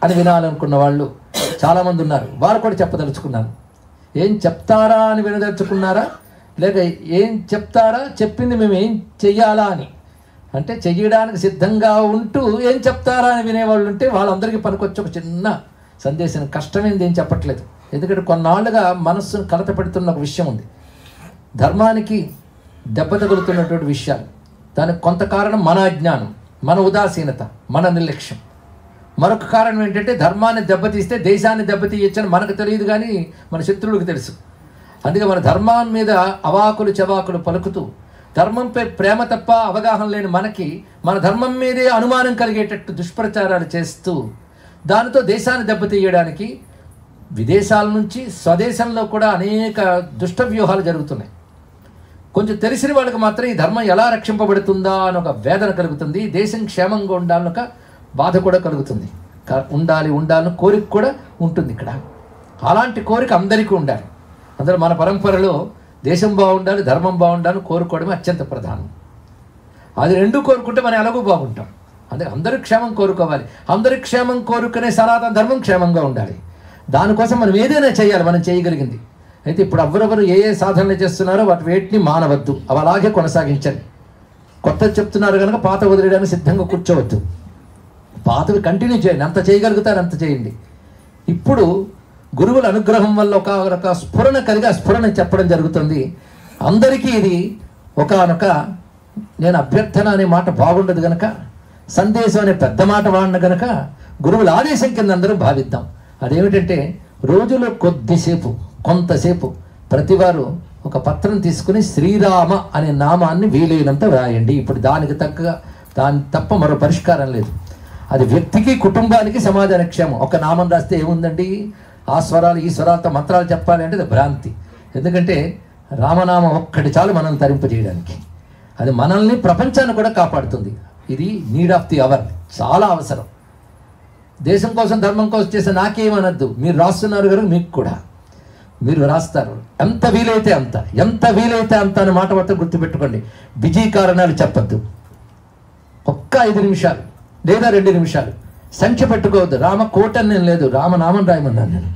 అని వినాలనుకున్న వాళ్ళు చాలామంది ఉన్నారు. వారు కూడా చెప్పదలుచుకున్నాను. ఏం చెప్తారా అని వినదలుచుకున్నారా, లేక ఏం చెప్తారా చెప్పింది మేము ఏం చెయ్యాలా అని, అంటే చెయ్యడానికి సిద్ధంగా ఉంటూ ఏం చెప్తారా అని వినేవాళ్ళు ఉంటే వాళ్ళందరికీ పనికొచ్చి ఒక చిన్న సందేశం. కష్టమైంది ఏం చెప్పట్లేదు, ఎందుకంటే కొన్నాళ్ళుగా మనస్సును కలత పెడుతున్న ఒక విషయం ఉంది. ధర్మానికి దెబ్బ తగులుతున్నటువంటి విషయాలు, దానికి కొంత కారణం మన అజ్ఞానం, మన ఉదాసీనత, మన నిర్లక్ష్యం. మరొక కారణం ఏంటంటే ధర్మాన్ని దెబ్బతీస్తే దేశాన్ని దెబ్బతీయచ్చని మనకు తెలియదు, కానీ మన శత్రువులకు తెలుసు. అందుకే మన ధర్మం మీద అవాకులు చవాకులు పలుకుతూ, ధర్మంపై ప్రేమ తప్ప అవగాహన లేని మనకి మన ధర్మం మీదే అనుమానం కలిగేటట్టు దుష్ప్రచారాలు చేస్తూ దానితో దేశాన్ని దెబ్బతీయడానికి విదేశాల నుంచి స్వదేశంలో కూడా అనేక దుష్ట వ్యూహాలు జరుగుతున్నాయి. కొంచెం తెలిసిన వాళ్ళకి మాత్రం ఈ ధర్మం ఎలా రక్షింపబడుతుందా అని ఒక వేదన కలుగుతుంది, దేశం క్షేమంగా ఉండాలని ఒక బాధ కూడా కలుగుతుంది. ఉండాలని కోరిక కూడా ఉంటుంది ఇక్కడ. అలాంటి కోరిక అందరికీ ఉండాలి. అందరూ మన పరంపరలో దేశం బాగుండాలి, ధర్మం బాగుండాలని కోరుకోవడమే అత్యంత ప్రధానం. అది రెండు కోరుకుంటే మనం ఎలాగూ బాగుంటాం. అందుకే అందరూ క్షేమం కోరుకోవాలి. అందరి క్షేమం కోరుకునే సనాతన ధర్మం క్షేమంగా ఉండాలి. దానికోసం మనం ఏదైనా చేయాలి, మనం చేయగలిగింది. అయితే ఇప్పుడు ఎవరెవరు ఏ సాధనలు చేస్తున్నారో వాటి వేటిని మానవద్దు, అవి అలాగే కొనసాగించండి. కొత్తది చెప్తున్నారు కనుక పాత వదిలేయడానికి సిద్ధంగా కూర్చోవద్దు. పాతవి కంటిన్యూ చేయండి, అంత చేయగలుగుతారు అంత చేయండి. ఇప్పుడు గురువుల అనుగ్రహం వల్ల ఒక స్ఫురణ కలిగి ఆ స్ఫురణ చెప్పడం జరుగుతుంది. అందరికీ ఇది ఒకనొక, నేను అభ్యర్థన అనే మాట బాగుండదు కనుక, సందేశం అనే పెద్ద మాట వాడిన కనుక గురువుల ఆదేశం కింద అందరూ భావిద్దాం. అదేమిటంటే రోజులో కొద్దిసేపు, కొంతసేపు ప్రతివారు ఒక పత్రం తీసుకుని శ్రీరామ అనే నామాన్ని వీలైనంత రాయండి. ఇప్పుడు దాని తప్ప మరో పరిష్కారం లేదు. అది వ్యక్తికి, కుటుంబానికి, సమాజానికి క్షేమం. ఒక నామం రాస్తే ఏముందండి, ఆ స్వరాలు ఈ స్వరాలతో మంత్రాలు చెప్పాలి అంటే అది భ్రాంతి. ఎందుకంటే రామనామం ఒక్కటి చాలు మనల్ని తరింపజేయడానికి. అది మనల్ని, ప్రపంచాన్ని కూడా కాపాడుతుంది. ఇది నీడ్ ఆఫ్ ది అవర్, చాలా అవసరం. దేశం కోసం ధర్మం కోసం చేస్తే నాకేమనద్దు, మీరు రాస్తున్నారు కనుక మీకు కూడా మీరు రాస్తారు. ఎంత వీలైతే అంత అనే మాట మాత్రం గుర్తుపెట్టుకోండి. బిజీ కారణాలు చెప్పద్దు. ఒక్క 5 నిమిషాలు లేదా 2 నిమిషాలు సంఖ్య పెట్టుకోవద్దు. రామకోటి అని నేను లేదు, రామనామం రాయమన్నాను నేను.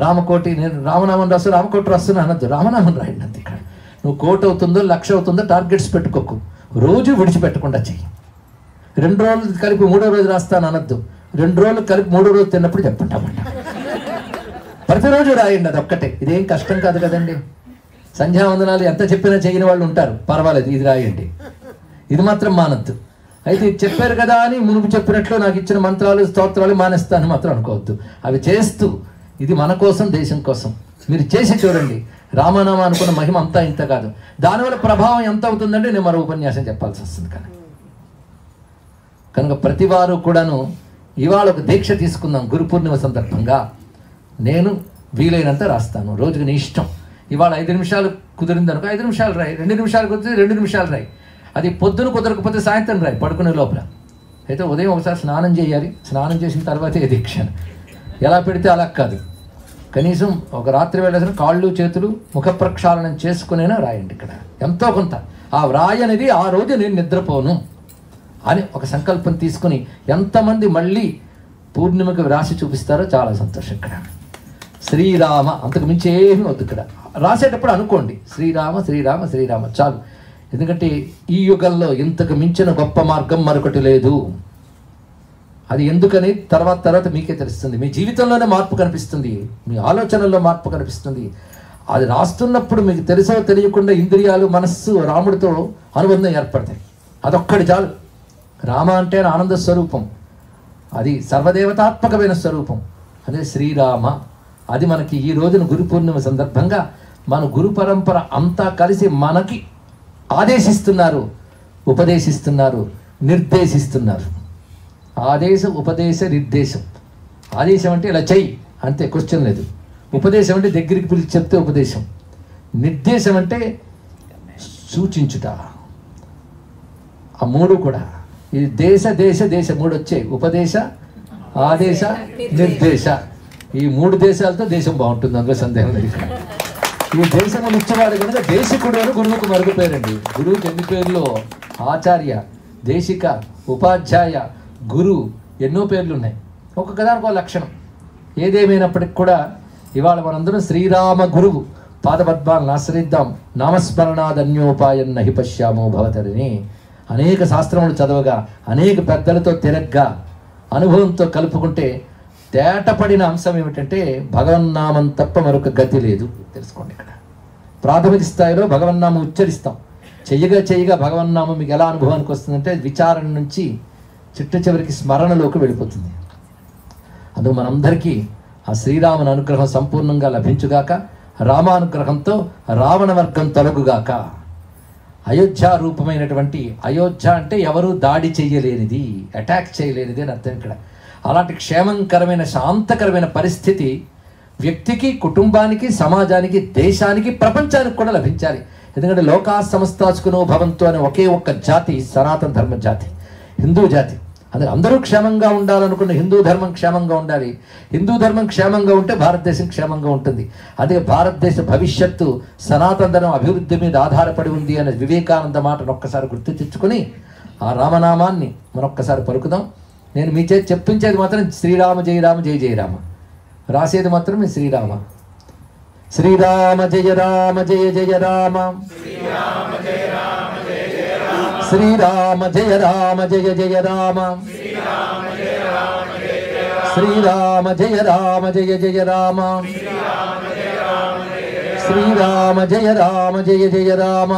రామకోటి, నేను రామనామం రాస్తూ రామకోటి రాస్తున్నా అనద్దు, రామనామం రాయండి అంతే. ఇక్కడ నువ్వు 1,00,000 అవుతుందో 1,00,000 అవుతుందో టార్గెట్స్ పెట్టుకోకు. రోజు విడిచిపెట్టకుండా చెయ్యి. 2 రోజులు కలిపి 3వ రోజు రాస్తాను అనద్దు. 2 రోజులు కలిపి 3వ రోజు తిన్నప్పుడు చెప్పుంటామంట. ప్రతిరోజు రాయండి, అది ఒక్కటే. ఇదేం కష్టం కాదు కదండి. సంధ్యావందనాలు ఎంత చెప్పినా చేయని వాళ్ళు ఉంటారు, పర్వాలేదు, ఇది రాయండి. ఇది మాత్రం మానద్దు. అయితే ఇది చెప్పారు కదా అని మునుపు చెప్పినట్లు నాకు ఇచ్చిన మంత్రాలు స్తోత్రాలు మానేస్తాను మాత్రం అనుకోవద్దు. అవి చేస్తూ, ఇది మన కోసం, దేశం కోసం మీరు చేసి చూడండి. రామనామ అనుకున్న మహిమ అంతా ఇంత కాదు. దానివల్ల ప్రభావం ఎంత అవుతుందంటే నేను మరో ఉపన్యాసం చెప్పాల్సి వస్తుంది. కనుక ప్రతి వారు కూడాను ఇవాళ ఒక దీక్ష తీసుకుందాం. గురు పూర్ణిమ సందర్భంగా నేను వీలైనంత రాస్తాను. రోజుకి నీ ఇష్టం. ఇవాళ 5 నిమిషాలు కుదిరింది అనుకో 5 నిమిషాలు రాయి, 2 నిమిషాలు కుదిరితే 2 నిమిషాలు రాయి. అది పొద్దున కుదరకపోతే సాయంత్రం రాయి పడుకునే లోపల. అయితే ఉదయం ఒకసారి స్నానం చేయాలి, స్నానం చేసిన తర్వాతే దీక్ష. ఎలా పెడితే అలా కాదు. కనీసం ఒక రాత్రి వేళ కాళ్ళు చేతులు ముఖ ప్రక్షాళనం చేసుకునేనా రాయండి. ఇక్కడ ఎంతో కొంత ఆ వ్రాయనిది ఆ రోజు నేను నిద్రపోను అని ఒక సంకల్పం తీసుకుని ఎంతమంది మళ్ళీ పూర్ణిమకి రాసి చూపిస్తారో చాలా సంతోషం. ఇక్కడ శ్రీరామ, అంతకు మించి ఏమీ వద్దు. ఇక్కడ రాసేటప్పుడు అనుకోండి శ్రీరామ శ్రీరామ శ్రీరామ చాలు. ఎందుకంటే ఈ యుగంలో ఇంతకు మించిన గొప్ప మార్గం మరొకటి లేదు. అది ఎందుకని తర్వాత మీకే తెలుస్తుంది. మీ జీవితంలోనే మార్పు కనిపిస్తుంది, మీ ఆలోచనల్లో మార్పు కనిపిస్తుంది. అది రాస్తున్నప్పుడు మీకు తెలుసో తెలియకుండా ఇంద్రియాలు, మనస్సు రాముడితో అనుబంధం ఏర్పడతాయి. అదొక్కటి చాలు. రామ అంటే ఆనంద స్వరూపం, అది సర్వదేవతాత్మకమైన స్వరూపం, అదే శ్రీరామ. అది మనకి ఈ రోజున గురు పూర్ణిమ సందర్భంగా మన గురు పరంపర అంతా కలిసి మనకి ఆదేశిస్తున్నారు, ఉపదేశిస్తున్నారు, నిర్దేశిస్తున్నారు. ఆదేశం, ఉపదేశ, నిర్దేశం. ఆదేశం అంటే ఇలా చెయ్యి అంతే, క్వశ్చన్ లేదు. ఉపదేశం అంటే దగ్గరికి పిలిచి చెప్తే ఉపదేశం. నిర్దేశం అంటే సూచించుట. ఆ 3 కూడా ఇది దేశ దేశ దేశ 3 వచ్చాయి. ఉపదేశ, ఆదేశ, నిర్దేశ. ఈ 3 దేశాలతో దేశం బాగుంటుంది, అందులో సందేహం లేదు. ఈ దేశంలో ఇచ్చేవాడు కనుక దేశికుడు అని గురువుకు మరుగు పేరండి. గురువుకి ఎన్ని పేర్లు? ఆచార్య, దేశిక, ఉపాధ్యాయ, గురు, ఎన్నో పేర్లు ఉన్నాయి. ఒక్కొక్క దానికి ఒక లక్షణం. ఏదేమైనప్పటికి కూడా ఇవాళ మనందరం శ్రీరామ గురువు పాదపద్మాలను ఆశ్రయిద్దాం. నామస్మరణాదన్యోపాయం నహి పశ్యామో భవతరిని. అనేక శాస్త్రములు చదవగా, అనేక పెద్దలతో తిరగ్గా, అనుభవంతో కలుపుకుంటే తేటపడిన అంశం ఏమిటంటే భగవన్నామం తప్ప మరొక గతి లేదు. తెలుసుకోండి. ఇక్కడ ప్రాథమిక స్థాయిలో భగవన్నామం ఉచ్చరిస్తాం. చెయ్యగా భగవన్నామం మీకు ఎలా అనుభవానికి వస్తుందంటే విచారణ నుంచి చిట్ట చివరికి స్మరణలోకి వెళ్ళిపోతుంది. అందుకు మనందరికీ ఆ శ్రీరాముని అనుగ్రహం సంపూర్ణంగా లభించుగాక. రామానుగ్రహంతో రావణ వర్గం తొలగుగాక. అయోధ్య రూపమైనటువంటి, అయోధ్య అంటే ఎవరు దాడి చేయలేనిది, అటాక్ చేయలేనిది అని అర్థం. ఇక్కడ అలాంటి క్షేమంకరమైన శాంతకరమైన పరిస్థితి వ్యక్తికి, కుటుంబానికి, సమాజానికి, దేశానికి, ప్రపంచానికి కూడా లభించాలి. ఎందుకంటే లోకా సమస్తాసుకునో భవంతు అనే ఒకే ఒక్క జాతి సనాతన ధర్మ జాతి, హిందూ జాతి. అందుకే అందరూ క్షేమంగా ఉండాలనుకున్న హిందూ ధర్మం క్షేమంగా ఉండాలి. హిందూ ధర్మం క్షేమంగా ఉంటే భారతదేశం క్షేమంగా ఉంటుంది. అందుకే భారతదేశ భవిష్యత్తు సనాతన ధర్మం అభివృద్ధి మీద ఆధారపడి ఉంది అనే వివేకానంద మాటను ఒక్కసారి గుర్తు తెచ్చుకొని ఆ రామనామాన్ని మనొక్కసారి పలుకుదాం. నేను మీ చేతి చెప్పించేది మాత్రం శ్రీరామ జయ రామ జయ జయ రామ, రాసేది మాత్రం శ్రీరామ. శ్రీరామ జయ రామ జయ జయ రామ, శ్రీరామ జయ రామ జయ జయ రామ, శ్రీరామ జయ రామ జయ జయ రామ, శ్రీరామ జయ రామ జయ జయ రామ, శ్రీరామ జయ రామ జయ జయ రామ.